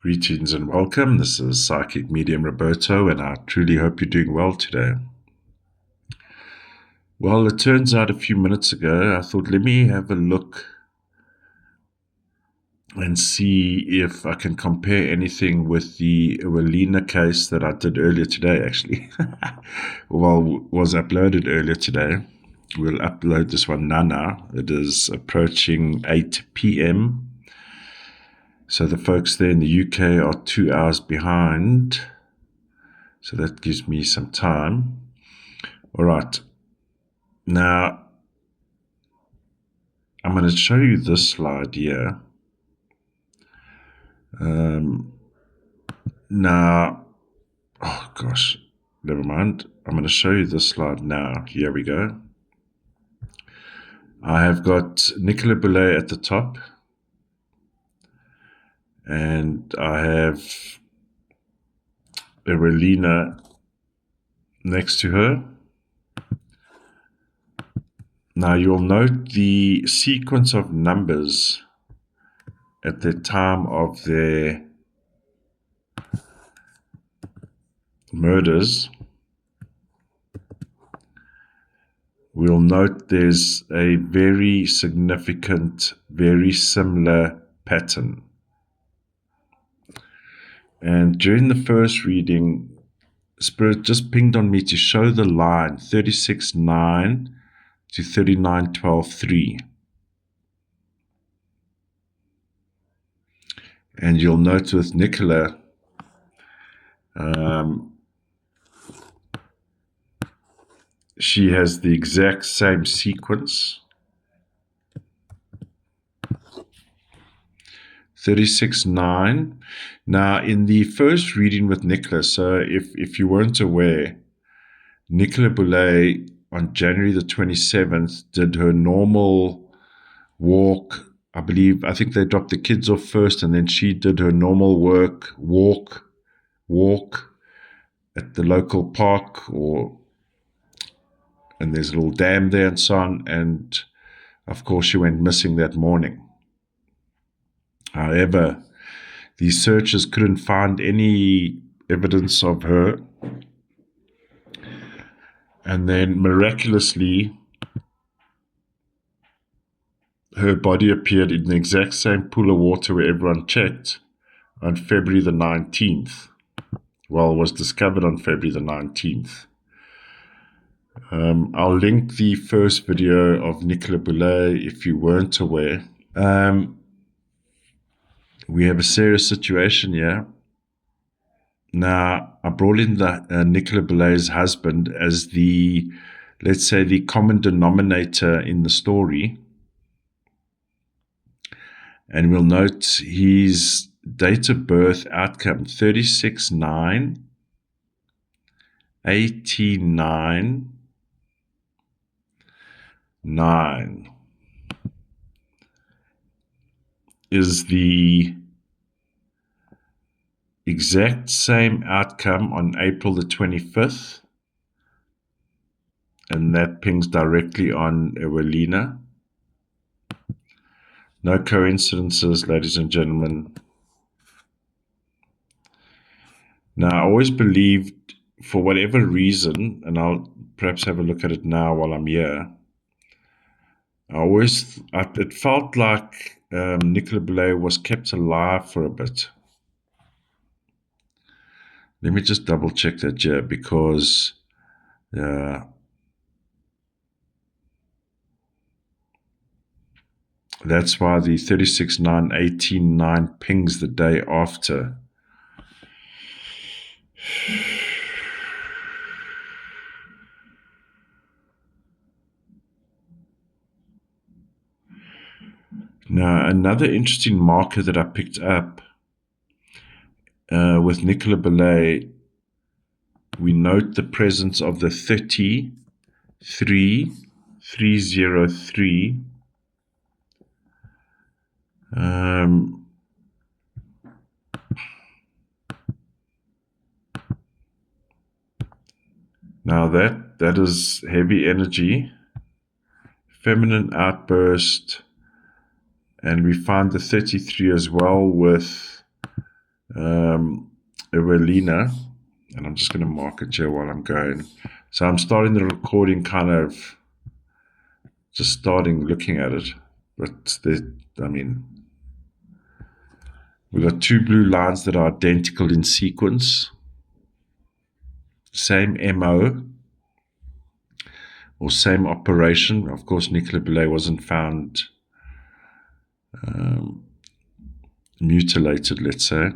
Greetings and welcome. This is Psychic Medium Roberto, and I truly hope you're doing well today. Well, it turns out a few minutes ago, I thought, let me have a look and see if I can compare anything with the Ewelina case that I did earlier today, actually. Well, was uploaded earlier today. We'll upload this one now. It is approaching 8 p.m. So the folks there in the UK are 2 hours behind. So that gives me some time. All right. Now, I'm going to show you this slide here. Now, oh gosh, never mind. I'm going to show you this slide now. Here we go. I have got Nicola Bulley at the top. And I have Ewelina next to her. Now you'll note the sequence of numbers at the time of their murders. We'll note there's a very significant, very similar pattern. And during the first reading, Spirit just pinged on me to show the line 36:9 to 39:12:3. And you'll note with Nicola, she has the exact same sequence. 36:9. Now, in the first reading with Nicola, so if you weren't aware, Nicola Bulley on January the 27th did her normal walk. I think they dropped the kids off first, and then she did her normal walk at the local park, and there's a little dam there and so on. And of course, she went missing that morning. However, the searchers couldn't find any evidence of her. And then miraculously, her body appeared in the exact same pool of water where everyone checked on February the 19th. Well, it was discovered on February the 19th. I'll link the first video of Nicola Bulley if you weren't aware. We have a serious situation here. Now, I brought in the Nicola Bulley's husband as the, let's say, the common denominator in the story. And we'll note his date of birth outcome, 36:9, 89, 9 is the exact same outcome on April the 25th, and that pings directly on Ewelina. No coincidences, ladies and gentlemen. Now, I always believed, for whatever reason, and I'll perhaps have a look at it now while I'm here, it felt like Nicola Bulley was kept alive for a bit. Let me just double check that here, because that's why the 36:9, 18:9 pings the day after. Now, another interesting marker that I picked up with Nicola Bulley, we note the presence of the 303. Now that is heavy energy, feminine outburst, and we find the 33 as well with Ewelina, and I'm just going to mark it here while I'm going. So I'm starting the recording kind of just starting looking at it. But we've got two blue lines that are identical in sequence. Same MO or same operation. Of course, Nicola Bulley wasn't found mutilated, let's say.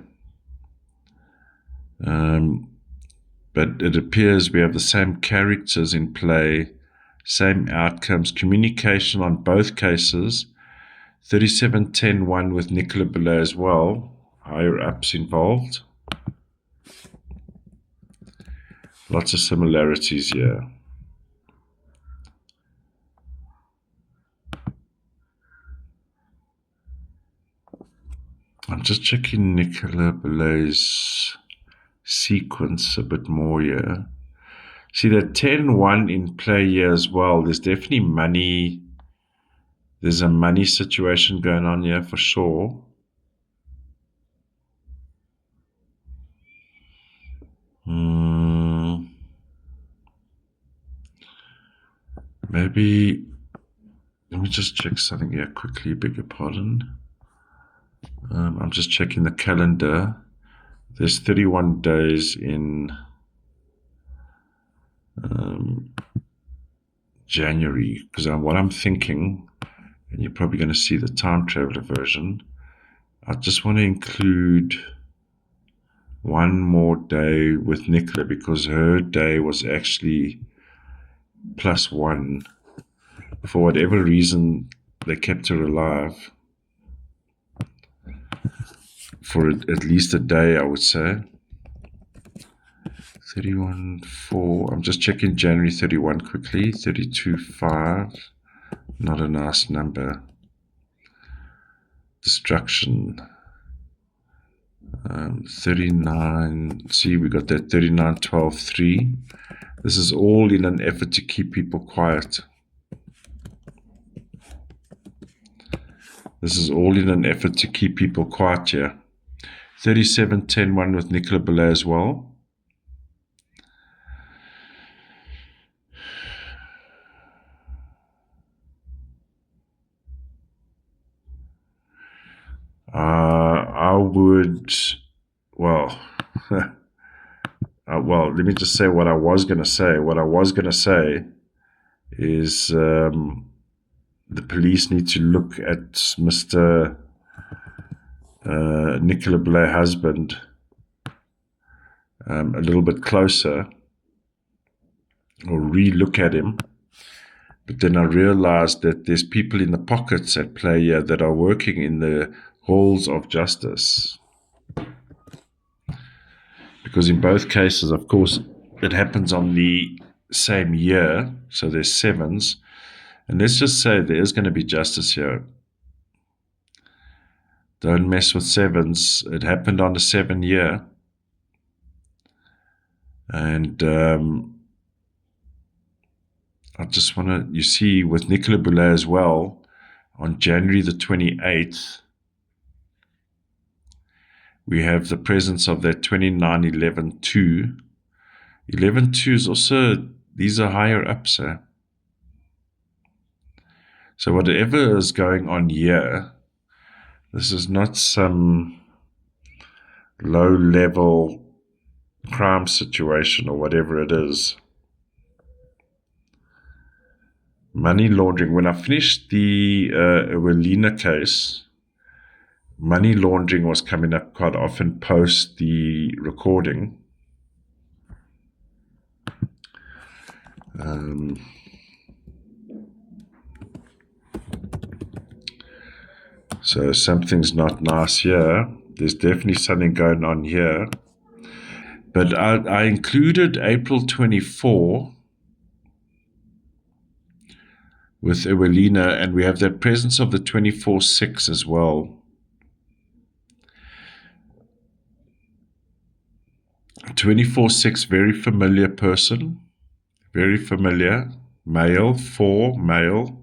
But it appears we have the same characters in play, same outcomes, communication on both cases. 3710-1 with Nicola Bulley as well, higher ups involved. Lots of similarities here. I'm just checking Nicola Bulley's sequence a bit more here. See that 10-1 in play here as well. There's definitely money. There's a money situation going on here for sure. Maybe, let me just check something here quickly, beg your pardon. I'm just checking the calendar. There's 31 days in January, because what I'm thinking, and you're probably going to see the time traveler version, I just want to include one more day with Nicola, because her day was actually +1. For whatever reason, they kept her alive for at least a day, I would say. 31/4. I'm just checking January 31 quickly. 32/5. Not a nice number. Destruction. 39. See, we got that 39/12/3. This is all in an effort to keep people quiet. This is all in an effort to keep people quiet here. 3710-1 with Nicola Bulley as well. I would, well, well, let me just say what I was going to say. What I was going to say is the police need to look at Mr. Nicola Bulley husband a little bit closer, or re-look at him. But then I realized that there's people in the pockets at play here that are working in the halls of justice. Because in both cases, of course, it happens on the same year, so there's 7s. And let's just say there is going to be justice here. Don't mess with 7s. It happened on the 7 year. And I just want to, you see, with Nicola Bulley as well, on January the 28th, we have the presence of that 29/11/2. 11/2 is also, these are higher ups. So whatever is going on here, this is not some low-level crime situation or whatever it is. Money laundering. When I finished the Ewelina case, money laundering was coming up quite often post the recording. So something's not nice here. There's definitely something going on here. But I included April 24 with Ewelina, and we have that presence of the 24/6 as well. 24/6, very familiar person, very familiar, male, 4, male.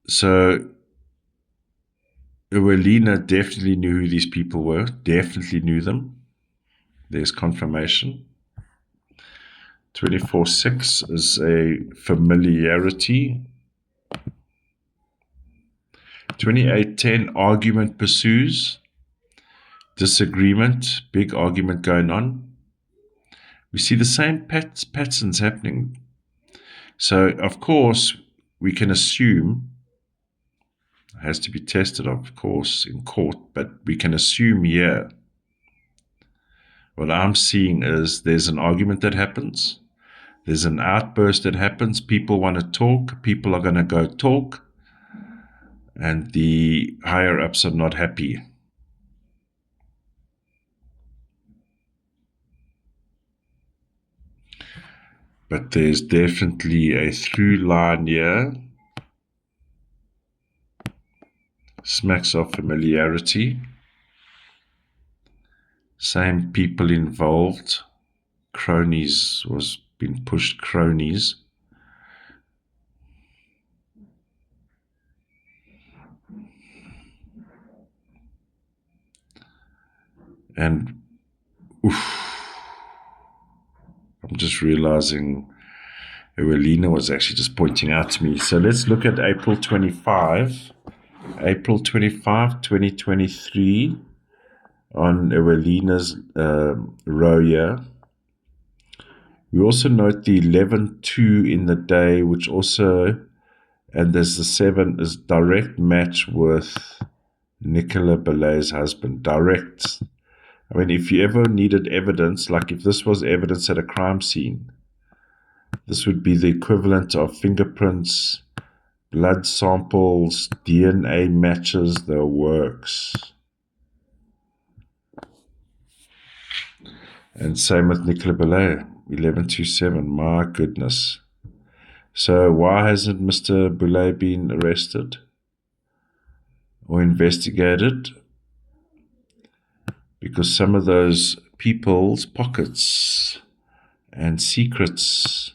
So Ewelina definitely knew who these people were, definitely knew them. There's confirmation. 24/6 is a familiarity. 28:10, argument pursues. Disagreement, big argument going on. We see the same patterns happening. So, of course, we can assume, it has to be tested, of course, in court, but we can assume here, what I'm seeing is there's an argument that happens. There's an outburst that happens. People want to talk. People are going to go talk. And the higher-ups are not happy. But there's definitely a through line here. Smacks of familiarity. Same people involved. Cronies was being pushed, cronies. And I'm just realizing Ewelina was actually just pointing out to me. So let's look at April 25. April 25, 2023 on Ewelina's row here. We also note the 11-2 in the day, which also, and there's the 7 is direct match with Nicola Bulley's husband. Direct. I mean, if you ever needed evidence, like if this was evidence at a crime scene, this would be the equivalent of fingerprints, blood samples, DNA matches, the works. And same with Nicola Bulley, 1127. My goodness. So why hasn't Mr. Bulley been arrested or investigated? Because some of those people's pockets and secrets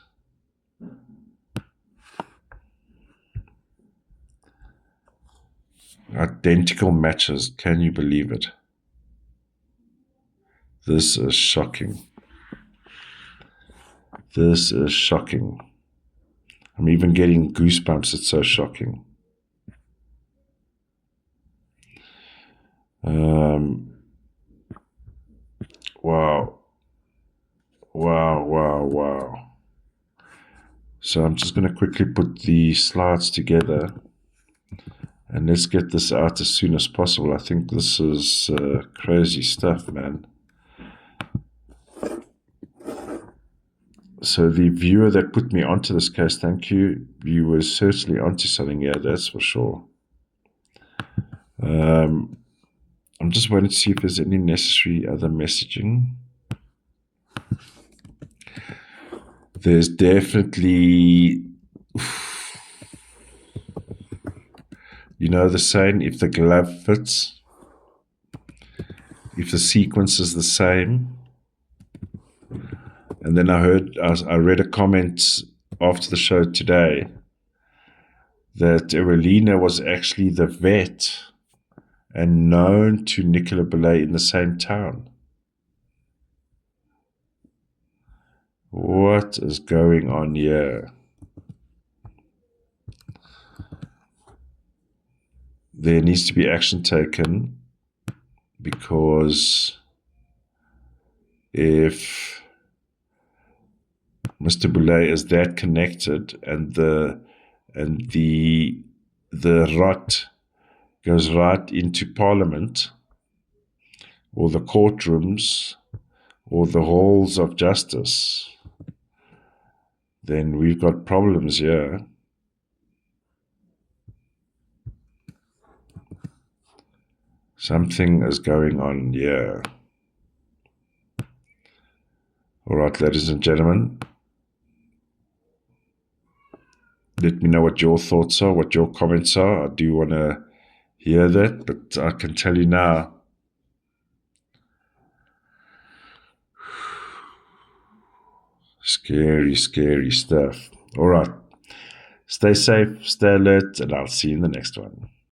identical matches. Can you believe it? This is shocking. This is shocking. I'm even getting goosebumps. It's so shocking. Wow. Wow, wow, wow. So I'm just going to quickly put the slides together and let's get this out as soon as possible. I think this is crazy stuff, man. So the viewer that put me onto this case, thank you. You were certainly onto something here, that's for sure. I'm just waiting to see if there's any necessary other messaging. There's definitely, you know the saying, if the glove fits, if the sequence is the same. And then I read a comment after the show today that Ewelina was actually the vet and known to Nicola Bulley in the same town. What is going on here? There needs to be action taken, because if Mr. Bulley is that connected and the rot goes right into Parliament or the courtrooms or the halls of justice, then we've got problems here. Something is going on here. All right, ladies and gentlemen, let me know what your thoughts are, what your comments are. I do want to hear that, but I can tell you now, scary, scary stuff. All right, stay safe, stay alert, and I'll see you in the next one.